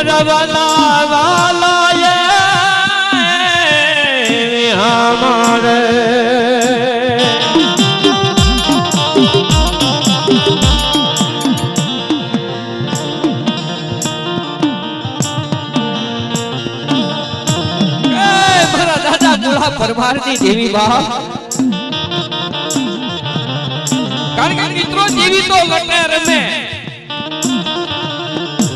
મરવાલા વાલા હમારે મારા દાદા મુળા પરમારની દેવી બા કારણ કે મિત્રો દેવી તો લટે રમે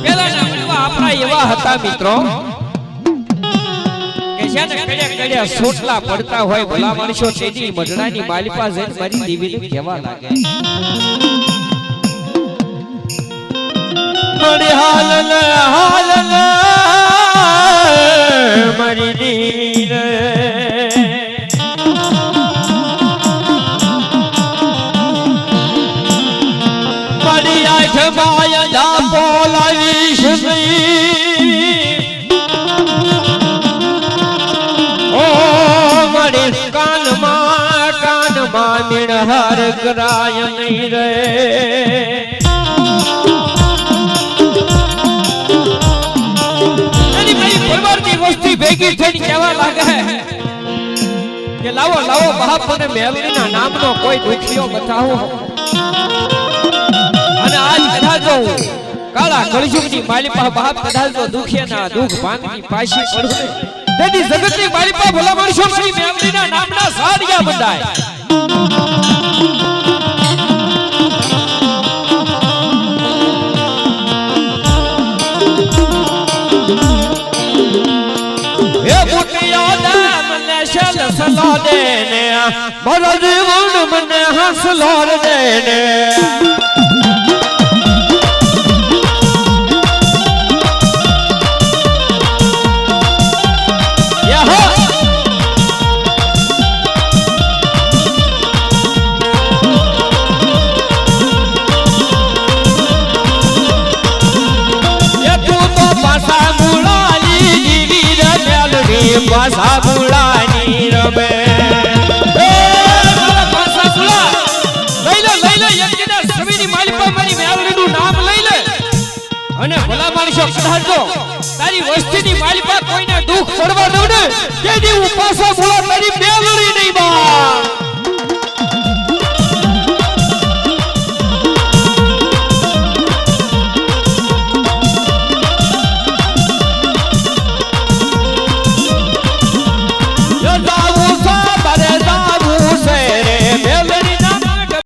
પેલાના વડવા આપણા એવા હતા મિત્રો કે જેને કડે કડે સોટલા પડતા હોય ભલા માણસો તેની મઢડાની માલિપા જઈને મારી દેવીને કહેવા લાગે મડી હાલન હાલન મારી દેવી રે મડી આંખ માયા જા બોલાવીશ નહીં ઓ મડી કાનમાં મીણહાર કરાય નહીં રે વસ્તી ભેગી થઈને કહેવા લાગે કે લાવો લાવો બાપ મને મેલડીના નામનો કોઈ દુખિયો બતાવો અને આજ કદાચો કાળા કળજુગની માલિપા બાપ કદાચો દુખિયાના દુખ ભાંગની પાછી પડશે તેથી જગતની માલિપા ભલા માણસો મારી મેલડીના નામના સાડિયા બંધાય સલો દેને મારા જીવન મને હસલો દેને પાસા ગુલાની રમે પાસા ગુલા લઈ લે યજ્ઞના સમીની માલિપા મારી મેલડીનું નામ લઈ લે અને ભલા માણસો કઢાડજો તારી વસ્તીની માલિપા કોઈને દુઃખ પડવા દઉં ને તેથી હું પાસા ગુલા તારી મેલડી નહીં બા